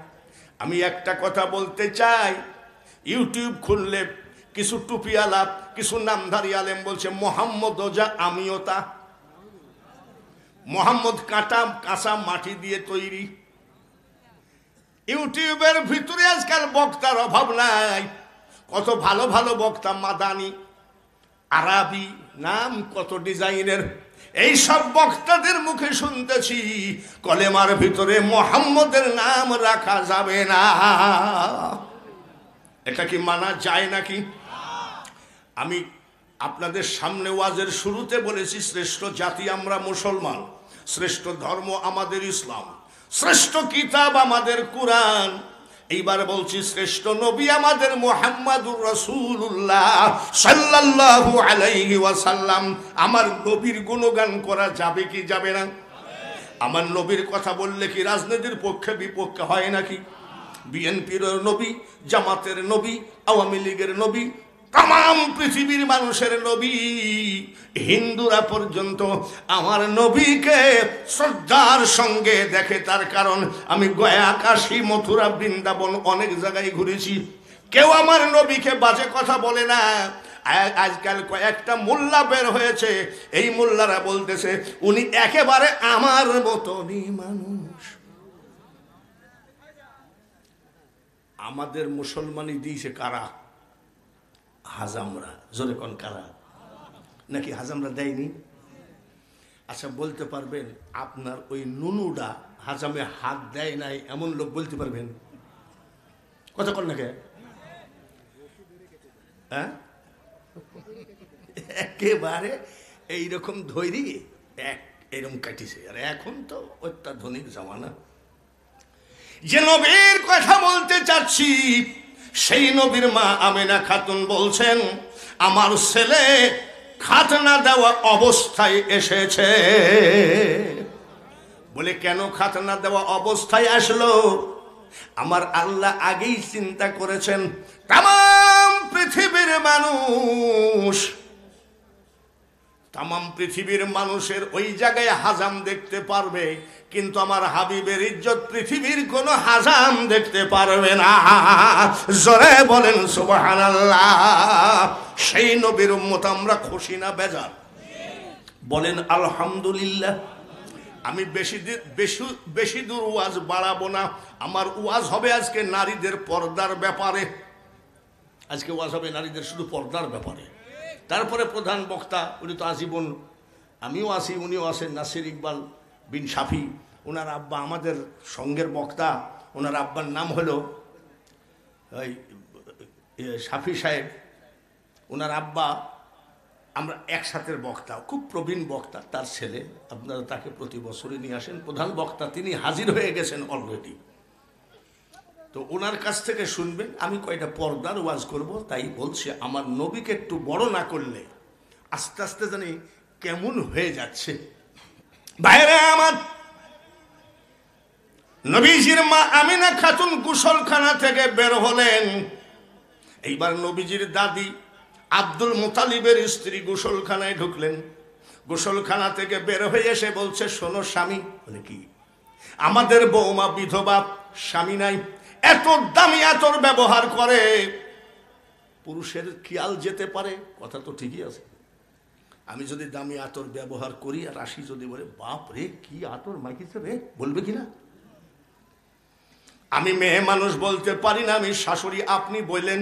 আমি একটা কথা বলতে চাই, ইউটিউব খুললে কিছু টুপিওয়ালা, কিছু নামধারী আলেম বলছে মোহাম্মদ ওজা আমিও তা। মোহাম্মদ কাঁচা মাটি দিয়ে তৈরি। ইউটিউবের ভিতরে আজকাল বক্তার অভাব নাই। কত ভালো ভালো বক্তা, মাদানি, আরাবি, নাম কত ডিজাইনের। এই সব বক্তাদের মুখে শুনতেছি কলেমার ভিতরে মোহাম্মদের নাম রাখা যাবে না। এটা কি মানা যায় নাকি? আমি আপনাদের সামনে ওয়াজের শুরুতে বলেছি, শ্রেষ্ঠ জাতি আমরা মুসলমান, শ্রেষ্ঠ ধর্ম আমাদের ইসলাম, শ্রেষ্ঠ কিতাব আমাদের কুরআন। এইবার বলছি শ্রেষ্ঠ নবী আমাদের মুহাম্মাদুর রাসূলুল্লাহ সাল্লাল্লাহু আলাইহি ওয়াসাল্লাম। আমার নবীর গুণগান করা যাবে কি যাবে না? আমার নবীর কথা বললে কি রাজনীতির পক্ষে বিপক্ষে হয় নাকি? বিএনপির নবী, জামাতের নবী, আওয়ামী লীগের নবী, তাম পৃথিবীর মানুষের নবী, হিন্দুরা পর্যন্ত আমার নবীকে শ্রদ্ধার সঙ্গে দেখে। তার কারণ আমি গয়া, কাশী, মথুরা, বৃন্দাবন অনেক জায়গায় ঘুরেছি। কেউ আমার নবীকে বাজে কথা বলে না। আজকাল কয়েকটা মোল্লা বের হয়েছে, এই মোল্লারা বলতেছে উনি একেবারে আমার মতনই মানুষ। আমাদের মুসলমানই দিয়েছে কারা? হাজামরা। জোরে কোন কারা? নাকি হাজামরা দেয়নি? আচ্ছা বলতে পারবেন আপনার ওই নুনুডা হাজামে হাত দেয় নাই এমন লোক বলতে পারবেন? কথা কর না কে? হ্যাঁ, একেবারে এইরকম ধৈরি এরকম কাটিছে। আর এখন তো অত্যাধুনিক জামানা। যে নবীর কথা বলতে চাচ্ছি সেই নবীর মা আমেনা খাতুন বলছেন, আমার ছেলে খাতনা দেওয়া অবস্থায় এসেছে। বলে কেন খাতনা দেওয়া অবস্থায় আসলো? আমার আল্লাহ আগেই চিন্তা করেছেন তাম পৃথিবীর মানুষ, তাম পৃথিবীর মানুষের ওই জায়গায় হাজাম দেখতে পারবে, কিন্তু আমার হাবিবের ইজ্জত পৃথিবীর কোন হাজাম দেখতে পারবে না। জোরে বলেন সুবহানাল্লাহ। সেই নবীর উম্মত আমরা খুশি না বেজার? বলেন আলহামদুলিল্লাহ। আমি বেশি দূর ওয়াজ বাড়াবো না। আমার ওয়াজ হবে আজকে নারীদের পর্দার ব্যাপারে। আজকে ওয়াজ হবে নারীদের শুধু পর্দার ব্যাপারে। তারপরে প্রধান বক্তা উনি তো আজীবন, আমিও আসি, উনিও আসেন, নাসির ইকবাল বিন শাফি। ওনার আব্বা আমাদের সঙ্গের বক্তা, ওনার আব্বার নাম হলো ওই শাফি সাহেব। ওনার আব্বা আমরা একসাথের বক্তা, খুব প্রবীণ বক্তা, তার ছেলে। আপনারা তাকে প্রতি বছরই নিয়ে আসেন। প্রধান বক্তা তিনি হাজির হয়ে গেছেন অলরেডি। তো ওনার কাছ থেকে শুনবেন। আমি কয়টা পর্দার ওয়াজ করব, তাই বলছি আমার নবীকে একটু বড় না করলে আস্তে আস্তে জানি কেমন হয়ে যাচ্ছে। বাইরে আমার নবীজির মা আমিনা খাতুন গোসলখানা থেকে বের হলেন। এইবার নবীজির দাদি আব্দুল মুতালিবের স্ত্রী গোসলখানায় ঢুকলেন। গোসলখানা থেকে বের হয়ে এসে বলছে, শোনো স্বামী। বলে কি? আমাদের বৌমা বিধবা, স্বামী নাই, এত দামি আতর ব্যবহার করে, পুরুষের খেয়াল যেতে পারে। কথা তো ঠিকই আছে। আমি যদি দামি আতর ব্যবহার করি আর আসি যদি বলে বাপ রে কি আতর মাখিছে রে, বলবে কিনা? আমি মেয়ে মানুষ বলতে পারি না, আমি শাশুড়ি। আপনি বললেন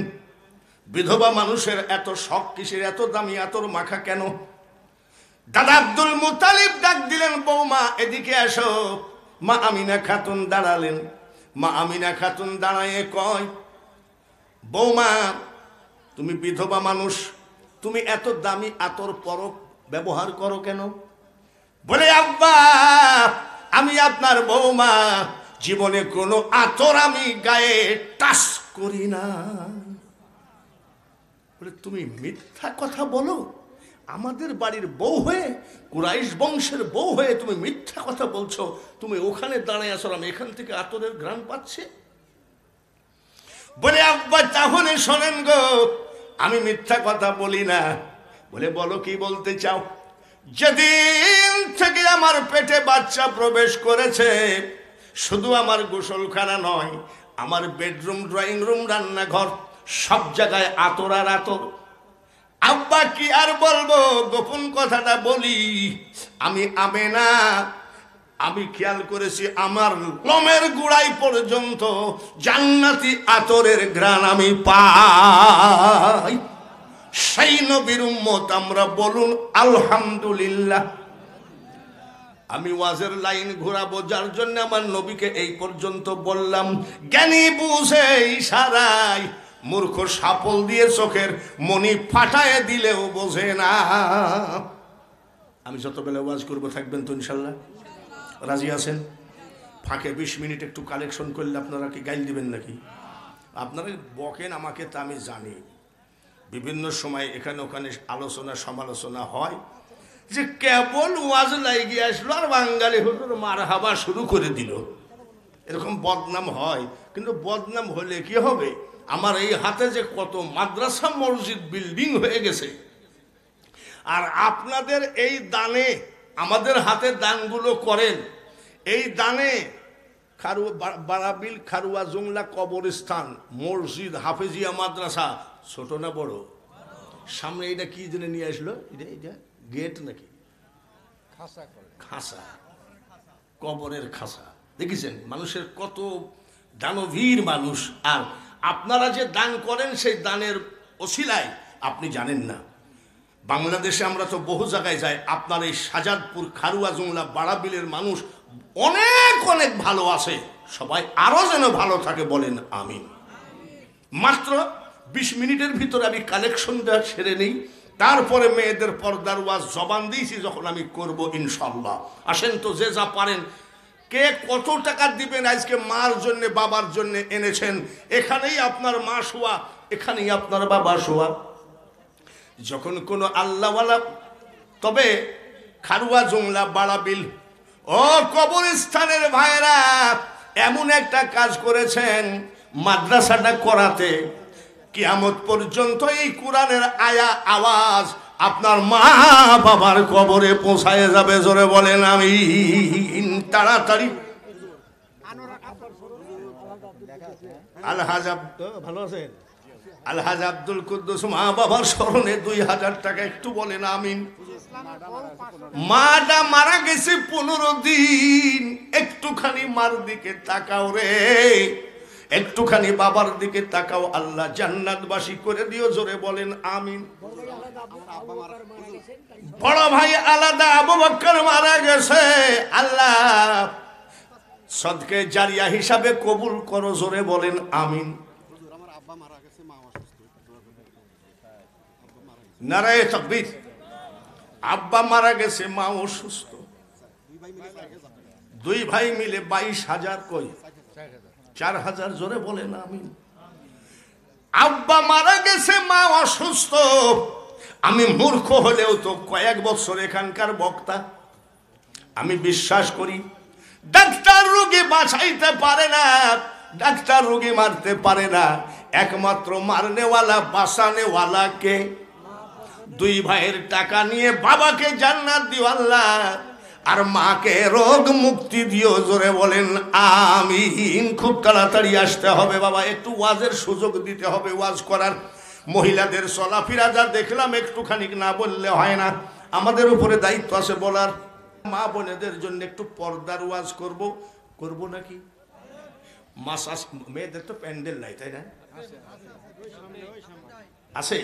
বিধবা মানুষের এত শখ কিসের, এত দামি আতর মাখা কেন? দাদা আব্দুল মুতালিব ডাক দিলেন, বৌমা এদিকে আসো। মা আমিনা খাতুন দাঁড়ালেন। মা আমিনা খাতুন দাঁড়ায় কয়, বৌমা তুমি বিধবা মানুষ, তুমি এত দামি আতর পরক ব্যবহার করো কেন? বলে আব্বা আমি আপনার বৌমা, জীবনে কোনো আতর আমি গায়ে টাচ করি না। বলে তুমি মিথ্যা কথা বলো? আমাদের বাড়ির বউ হয়ে, কুরাইশ বংশের বউ হয়ে তুমি মিথ্যা কথা বলছো? তুমি ওখানে দাঁড়ায় আসো, আমি এখান থেকে আতরের ঘ্রাণ পাচ্ছি। বলে আব্বা তাহলে শোনেন গো, আমি মিথ্যা কথা বলি না। বলে বলো কি বলতে চাও? যেদিন থেকে আমার পেটে বাচ্চা প্রবেশ করেছে, শুধু আমার গোসলখানা নয়, আমার বেডরুম, ড্রয়িং রুম, রান্নাঘর, সব জায়গায় আতর আর আতর। আব্বা কি আর বলবো, গোপন কথাটা বলি, আমি আমেনা, আমি খেয়াল করেছি আমার লোমের গুড়াই পর্যন্ত জান্নাতি আতরের ঘ্রাণ আমি পাই। সেই নবীর উম্মত আমরা, বলুন আলহামদুলিল্লাহ। আমি ওয়াজের লাইন ঘোরাবো, যার জন্য আমার নবীকে এই পর্যন্ত বললাম। জ্ঞানী বুঝে ইশারায়, মূর্খ সাপল দিয়ে চোখের মনি ফাটায় দিলেও বোঝে না। আমি যতবেলা ওয়াজ করবো থাকবেন তো ইনশাল্লাহ? রাজি আছেন? ফাঁকে 20 মিনিট একটু কালেকশন করলে আপনারা কি গাইল দিবেন নাকি? আপনারা বকেন আমাকে, তা আমি জানি। বিভিন্ন সময় এখানে ওখানে আলোচনা সমালোচনা হয় যে কেবল ওয়াজ লাগিয়ে আসলো আর বাঙালি হুজুর মারহাবা শুরু করে দিল, এরকম বদনাম হয়। কিন্তু বদনাম হলে কি হবে? আমার এই হাতে যে কত মাদ্রাসা মসজিদ বিল্ডিং হয়ে গেছে, আর আপনাদের এই দানে, আমাদের হাতে দানগুলো করেন, এই দানে বারাবিল, খারুয়া জুংলা কবরস্থান, মসজিদ, হাফেজিয়া মাদ্রাসা, ছোট না বড়? সামনে এটা কি জন্য নিয়ে আসলো? এটা গেট নাকি খাসা, কবরের খাসা। দেখেছেন মানুষের কত দানবীর মানুষ। আর আপনারা যে দান করেন সেই দানের ওসিলায় আপনি জানেন না, বাংলাদেশে আমরা তো বহু জায়গায় যাই, আপনার এই সাজাদপুর, খারুয়া জংলা, বাড়াবিলের মানুষ অনেক অনেক ভালো আছে। সবাই আরো যেন ভালো থাকে, বলেন আমিন। মাত্র 20 মিনিটের ভিতরে আমি কালেকশনটা সেরে নিই, তারপরে মেয়েদের পর্দার ওয়াজ জবান দিয়েছি যখন আমি করব ইনশাল্লাহ। আসেন তো, যে যা পারেন। কে কত টাকা দিবেন আজকে মার জন্য, বাবার জন্য এনেছেন? এখানেই আপনার মা শোয়া, এখানেই আপনার বাবা শোয়া। যখন কোনো আল্লাহওয়ালা, তবে খারুয়া জংলা, বাড়াবিল ও কবরস্থানের ভাইরা এমন একটা কাজ করেছেন, মাদ্রাসাটা করাতে কিয়ামত পর্যন্ত এই কোরআনের আওয়াজ আপনার মা বাবার কবরে পৌঁছায় যাবে। জোরে বলেন আমিন। তাড়াতাড়ি আলহাজ ভালো আছেন? আলহাজ আব্দুল কুদ্দুস মা বাবার স্মরণে 2000 টাকা, একটু বলেন আমিন। মাটা মারা গেছে 15 দিন, একটুখানি মার দিকে তাকাও রে, একটুখানি বাবার দিকে তাকাও, আল্লাহ জান্নাতবাসী করে দিও। জোরে বলেন আমিন। বড় ভাই আলাদা আবু বকর মারা গেছে, আল্লাহ সদকে জারিয়া হিসাবে কবুল করো। জোরে বলেন আমিন। নারায়ে তাকবীর। আব্বা মারা গেছে, মা অসুস্থ, 2 ভাই মিলে 22,000, কই 4,000। জোরে বলেন আমিন। আব্বা মারা গেছে, মা অসুস্থ। আমি মূর্খ হলেও তো কয়েক বছর এখানকার বক্তা, আমি বিশ্বাস করি ডাক্তার রোগী বাঁচাইতে পারে না, ডাক্তার রোগী মারতে পারে না, একমাত্র মারনেওয়ালা বাঁচানেওয়ালা কে? 2 ভাইয়ের টাকা নিয়ে বাবাকে জান্নাত দিও আল্লাহ, আর মাকে রোগ মুক্তি দিও। জোরে বলেন আমিন। খুব তাড়াতাড়ি আসতে হবে বাবা, একটু ওয়াজের সুযোগ দিতে হবে, ওয়াজ করার। মহিলাদের চলাফেরা যা দেখলাম, একটুখানি না বললে হয় না, আমাদের উপরে দায়িত্ব আছে বলার। মা বোনেদের জন্য একটু পর্দার ওয়াজ করব নাকি? মেয়েদের তো প্যান্ডেল নাই, তাই না? আছে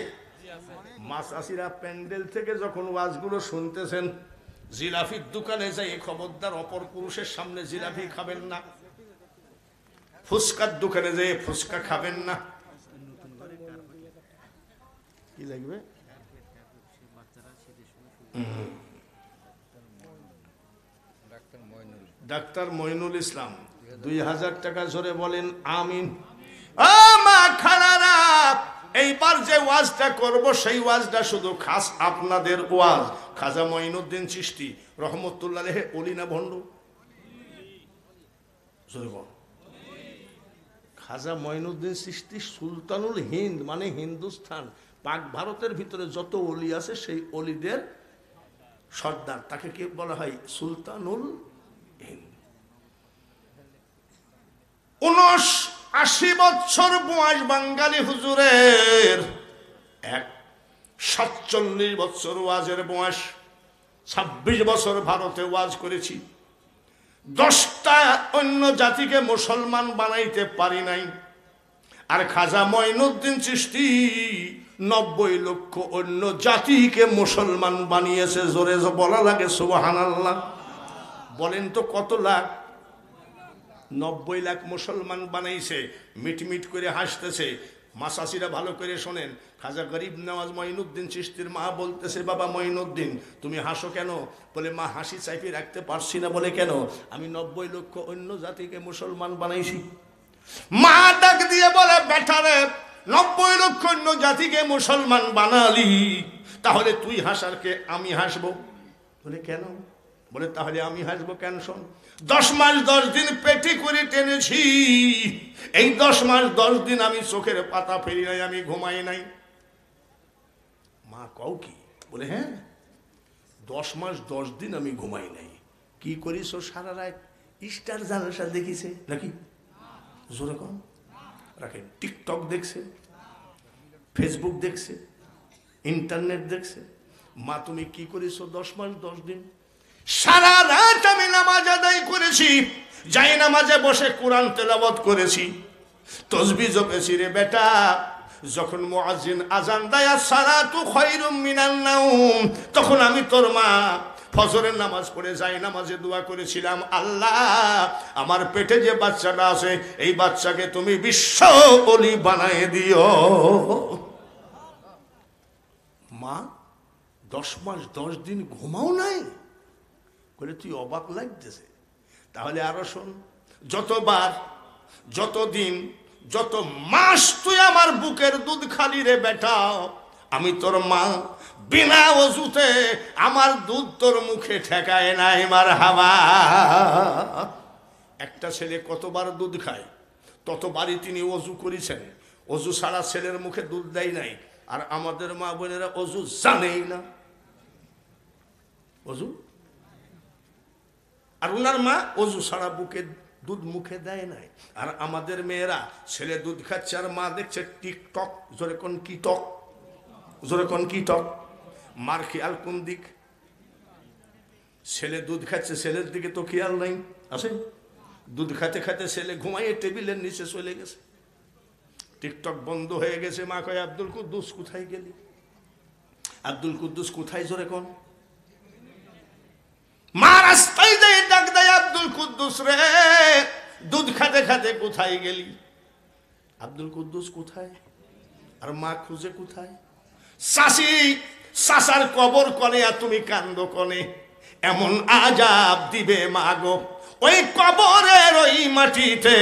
মাসাসিরা প্যান্ডেল থেকে যখন ওয়াজগুলো শুনতেছেন, জিলাফির দোকানে যাই খবরদার অপর পুরুষের সামনে জিলাফি খাবেন না, ফুচকার দোকানে যাই ফুচকা খাবেন না। কি লাগবে? ডাক্তার মইনুল ইসলাম 2000 টাকা। জোরে বলেন আমিন। মা খালারা, এইবার যে ওয়াজটা করব সেই ওয়াজটা শুধু খাস আপনাদের ওয়াজ। খাজা মঈনুদ্দিন চিশতি রহমতুল্লাহ আলাইহি, অলিনা ভণ্ড। খাজা মঈনুদ্দিন চিশতি সুলতানুল হিন্দ, মানে হিন্দুস্তান, পাক ভারতের ভিতরে যত অলি আছে সেই অলিদের সর্দার, তাকে কি বলা হয়? সুলতানুল হিন্দ। 79 বছর বয়স বাঙালি হুজুরের, 47 বছর ওয়াজের বয়স, 26 বছর ভারতে ওয়াজ করেছি, 10টা অন্য জাতিকে মুসলমান বানাইতে পারি নাই। আর খাজা মঈনুদ্দিন চিশতি 90 লক্ষ অন্য জাতিকে মুসলমান বানিয়েছে। জোরে বলা লাগে সুবহানাল্লাহ। বলেন তো কত লাখ? 90 লাখ মুসলমান বানাইছে। মিটমিট করে হাসতেছে। মাসাসিরা ভালো করে শোনেন, খাজা গরিব নওয়াজ মঈনুদ্দিন চিশতির মা বলতেছে, বাবা মঈনুদ্দিন তুমি হাসো কেন? বলে মা হাসি চাইপে রাখতে পারছি না। বলে কেন? আমি 90 লক্ষ অন্য জাতিকে মুসলমান বানাইছি। মা ডাক দিয়ে বলে, বেটারে 90 লক্ষ অন্য জাতিকে মুসলমান বানালি, তাহলে তুই হাসারকে আমি হাসবো? বলে কেন? বলে তাহলে আমি হাসবো কেন? শোন, 10 মাস 10 দিন পেটি করে টেনেছি, এই 10 মাস 10 দিন আমি চোখের পাতা ফেলি নাই, আমি ঘুমাই নাই। মা কও কি? বলে হ্যাঁ, 10 মাস 10 দিন আমি ঘুমাই নাই। কি করিস সারা রাত? স্টার জালসা দেখিছে নাকি? জোরে কম রাখেন। টিকটক দেখছে, ফেসবুক দেখছে, ইন্টারনেট দেখছে। মা তুমি কি করেছো 10 মাস 10 দিন? সারা রাত আমি নামাজ আদায় করেছি, যাই নামাজে বসে কোরআন তেলাওয়াত করেছি, তসবিহ জপেছি রে বেটা। যখন মুয়াজ্জিন আজান দেয় আসসালাতু খায়রুম মিনান নাওম, তখন আমি তোর মা ফজরের নামাজ পড়ে যাই নামাজে দোয়া করেছিলাম, আল্লাহ আমার পেটে যে বাচ্চাটা আছে এই বাচ্চাকে তুমি বিশ্ব ওলি বানায় দিও। মা 10 মাস 10 দিন ঘুমাও নাই করে? তুই অবাক লাগতেছে? তাহলে আরো শোন, যতবার, যতদিন, যত মাস তুই আমার বুকের দুধ খালি রে বেটা, আমি তোর মা বিনা ওযুতে আমার দুধ তোর মুখে ঠেকায় নাই। মারহাবা। একটা ছেলে কতবার দুধ খায় ততবারই তিনি ওযু করেছেন। ওযু ছাড়া ছেলের মুখে দুধ দেয় নাই। আর আমাদের মা বোনেরা ওযু জানেই না। ওযু, আর ওনার মা ওযু ছাড়া বুকে দুধ মুখে দেয় নাই। আর আমাদের মেয়েরা ছেলে দুধ খাচ্ছে আর মা দেখছে টিকটক। জোরে কোন কি টক, জোরে কোন কি টক। মার খেয়াল কোন দিক? ছেলে দুধ খাচ্ছে, ছেলের দিকে তো খেয়াল নাই। আছে দুধ খাতে খাতে ছেলে ঘুমাইয়ে টেবিলের নিচে চলে গেছে, টিকটক বন্ধ হয়ে গেছে। মা কয় আব্দুল কুদ্দুস কোথায় গেলি? আব্দুল কুদ্দুস কোথায়? জোরে কোন। মা রাস্তায় যায় ডাক দেয়, আব্দুল কুদ্দুস রে দুধ খাতে খাতে কোথায় গেলি? আব্দুল কুদ্দুস কোথায়? আর মা খুঁজে কোথায়? শাসি শাসার কবর কনে আর তুমি কান্দ কনে। এমন আজাব দিবে মা গো ওই কবরের ওই মাটিতে,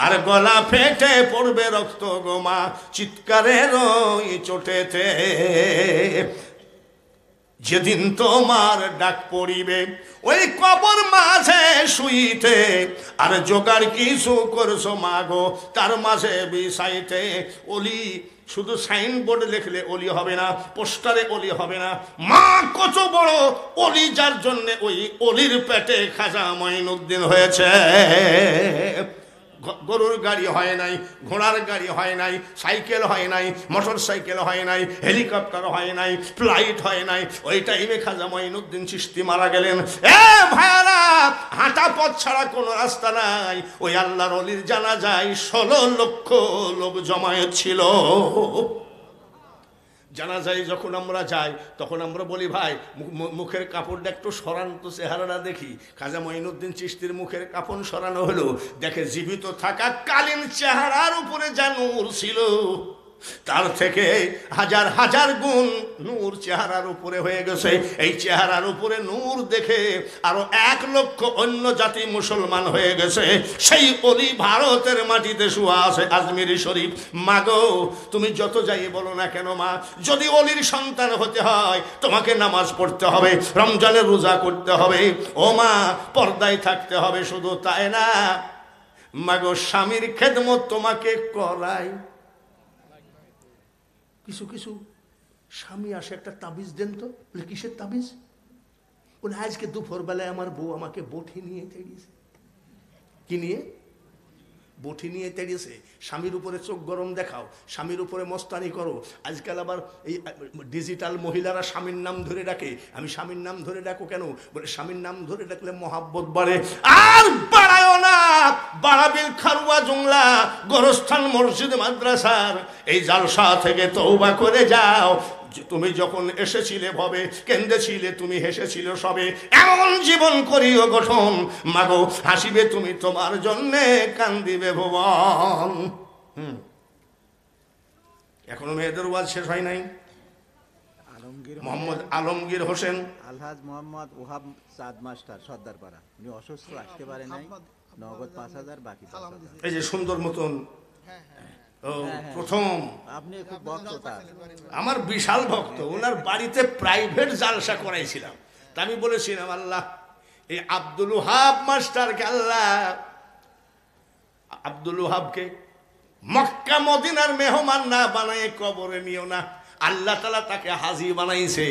আর গলা ফেটে পড়বে রক্ত গো মা চিৎকারের ওই চোটেতে। যেদিন তোমার ডাক পড়িবে ওই কবর মাঝে শুইতে, আর জোগাড় কিছু করছো মাগো তার মাঝে বিষাইতে। ওলি শুধু সাইনবোর্ড লিখলে ওলি হবে না, পোস্টারে ওলি হবে না। মা কত বড় ওলি, যার জন্য ওই ওলির পেটে খাজা মঈনুদ্দিন হয়েছে। গরুর গাড়ি হয় নাই, ঘোড়ার গাড়ি হয় নাই, সাইকেল হয় নাই, মোটর সাইকেল হয় নাই, হেলিকপ্টার হয় নাই, ফ্লাইট হয় নাই। ওই টাইমে খাজা মঈনুদ্দিন চিশতি মারা গেলেন। এ ভাইরা, হাঁটা পথ ছাড়া কোনো রাস্তা নাই। ওই আল্লাহর ওলির জানাজায় 16 লক্ষ লোক জমায়েত ছিল। জানাজায় যখন আমরা যাই তখন আমরা বলি ভাই মুখের কাপড়টা একটু সরান তো, চেহারাটা দেখি। খাজা মঈনুদ্দিন চিশতির মুখের কাপড় সরানো হলো, দেখে জীবিত থাকা কালীন চেহারার উপরে যা নূর ছিল তার থেকে হাজার হাজার গুণ নূর চেহারার উপরে হয়ে গেছে। এই চেহারার উপরে নূর দেখে আরো 1 লক্ষ অন্য জাতি মুসলমান হয়ে গেছে। সেই ওলি ভারতের মাটিতে শুয়া আছে, আজমিরি শরীফ। মাগো তুমি যত যাই বলো না কেন মা, যদি ওলির সন্তান হতে হয় তোমাকে নামাজ পড়তে হবে, রমজানের রোজা করতে হবে, ও মা পর্দায় থাকতে হবে। শুধু তাই না মাগো, স্বামীর খেদমত তোমাকে করাই। কিছু কিছু স্বামী আসে, একটা তাবিজ দেন তো। বলে কিসের তাবিজ? বলে আজকে দুপুরবেলায় আমার বউ আমাকে বটি নিয়ে তেড়িয়েছে। কি নিয়ে? বটি নিয়ে তেড়িয়েছে। স্বামীর উপরে চোখ গরম দেখাও, স্বামীর উপরে মস্তানি করো। আজকাল আবার এই ডিজিটাল মহিলারা স্বামীর নাম ধরে ডাকে। আমি স্বামীর নাম ধরে ডাকো কেন? বলে স্বামীর নাম ধরে ডাকলে মহাব্বত বাড়ে। আর বাড়ায়ও না, বাড়াবিল খারুয়া জংলা গোরস্থান মসজিদ মাদ্রাসার এই জালসা থেকে তওবা করে যাও। তুমি যখন এসেছিলে ভবে কেন্দেছিলে, তুমি হেসেছিল সবে। এমন জীবন করিও গঠন মাগো, হাসিবে তুমি তোমার জন্যে, কান্দিবে ভুবন। এখনো মেয়েদের ওয়াজ শেষ হয় নাই। মোহাম্মদ আলমগীর হোসেন, আলহাজ মোহাম্মদ ওহাব চাঁদ মাস্টার সর্দারপাড়া, উনি অসুস্থ, আসতে পারে নাই। নগদ 5000, বাকি 5000। এই যে সুন্দর মতন প্রথম। আপনি খুব ভক্ত তার। আমার বিশাল ভক্ত। ওনার বাড়িতে প্রাইভেট জালসা করাইছিলাম। তা আমি বলেছিলাম আল্লাহ এই আব্দুল ওহাব মাস্টারকে, আল্লাহ আব্দুল ওহাবকে মক্কা মদিনার মেহমান না বানায় কবরে নিও না। আল্লাহ তাআলা তাকে হাজী বানাইছে।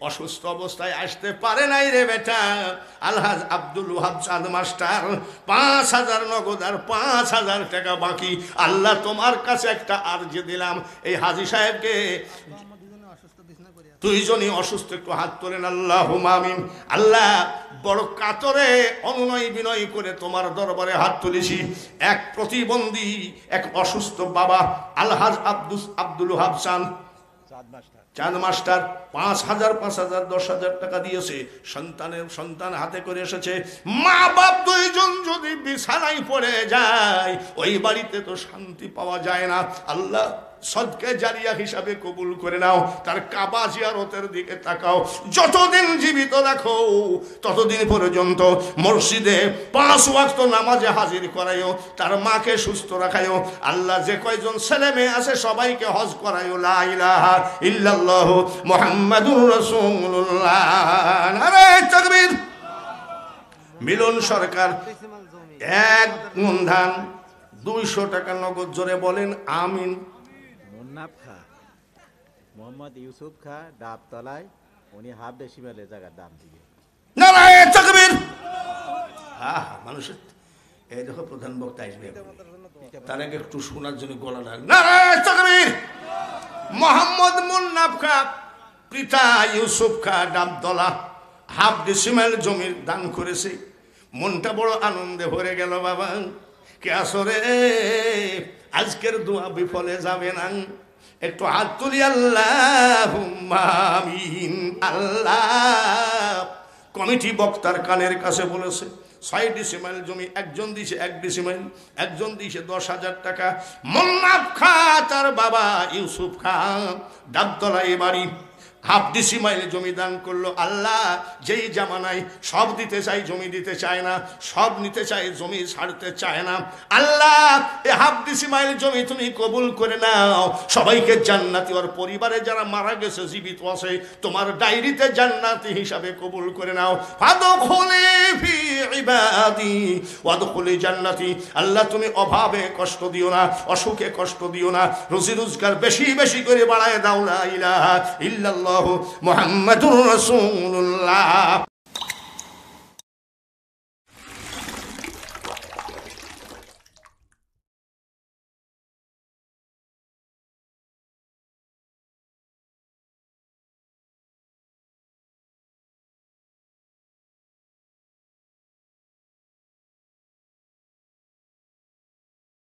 অসুস্থ অবস্থায় আসতে পারে নাই রে বেটা। আলহাজ আব্দুল ওহাব চাঁদ মাস্টার 5000 নগদ আর 5000 টাকা বাকি। আল্লাহ তোমার কাছে একটা আরজি দিলাম, এই হাজী সাহেবকে দুইজনই অসুস্থ, একটু হাত তোলেন আল্লাহুম্মা আমিন। আল্লাহ বড় কাতরে অনুনয় বিনয় করে তোমার দরবারে হাত তুলেছি। এক প্রতিবন্ধী, এক অসুস্থ বাবা আলহাজ আব্দুল ওহাব চাঁদ মাস্টার 5,000 5,000 10,000 টাকা দিয়েছে। সন্তান হাতে করে এসেছে। মা বাপ দুইজন যদি বিছানায় পড়ে যায়, ওই বাড়িতে তো শান্তি পাওয়া যায় না। আল্লাহ সদকে জারিয়া হিসাবে কবুল করে নাও। তার কাবা জিয়ারতের দিকে তাকাও। যতদিন জীবিত রাখো ততদিন পর্যন্ত মসজিদে 5 ওয়াক্ত নামাজে হাজির করাইও। তার মাকে সুস্থ রাখাইও। আল্লাহ যে কয়জন ছেলে মেয়ে আছে সবাইকে হজ করাইও। লা ইলাহা ইল্লাল্লাহু মুহাম্মাদুর রাসূলুল্লাহ। নারে তাকবীর। মিলন সরকার 1 মণ ধান 200 টাকা নগদ, জোরে বলেন আমিন। মুন্নাফ খা, মোহাম্মদ ইউসুফ খা ডাবতলায়, উনি হাফ ডেসিমেলের জায়গার দাম দিবে। নারায়ে তাকবীর। হ্যাঁ, মানুষের এই দেখো প্রধান বক্তা আসবে, তার আগে একটু শোনার জন্য গলা লাগ। নারায়ে তাকবীর। মোহাম্মদ মুন্নাফ খা, পিতা ইউসুফ খা ডাবতলা হাফ ডেসিমেল জমির দান করেছে। মনটা বড় আনন্দে ভরে গেল। বাবা কে আসরে আজকের দোয়া বিফলে যাবে না। একটু হাত তুলি আল্লাহুম্মা আমিন। আল্লাহ কমিটি বক্তার কানের কাছে বলেছে 6 ডিসিমেল জমি, একজন দিয়েছে 1 ডিসিমেল, একজন দিয়েছে 10,000 টাকা। মুন্নাফ খা তার বাবা ইউসুফ খা ডাবতলায় বাড়ি, হাফ ডিসিমাইল জমি দান করলো। আল্লাহ যেই জামানায় সব দিতে চাই জমি দিতে চায় না, সব নিতে চাই জমি ছাড়তে চায় না। আল্লাহ এই হাফ ডিসিমাইল জমি তুমি কবুল করে নাও। সবাইকে জান্নাতি, ওর পরিবারে যারা মারা গেছে জীবিত আছে তোমার ডায়েরিতে জান্নাতি হিসাবে কবুল করে নাও। ফাদখুলি ফি ইবাদি ওয়াদখুলি জান্নাতি। আল্লাহ তুমি অভাবে কষ্ট দিও না, অসুখে কষ্ট দিও না, রুজি রোজগার বেশি বেশি করে বাড়ায় দাও। লা ইলাহা ইল্লাল্লাহ মুহাম্মাদুর রাসূলুল্লাহ।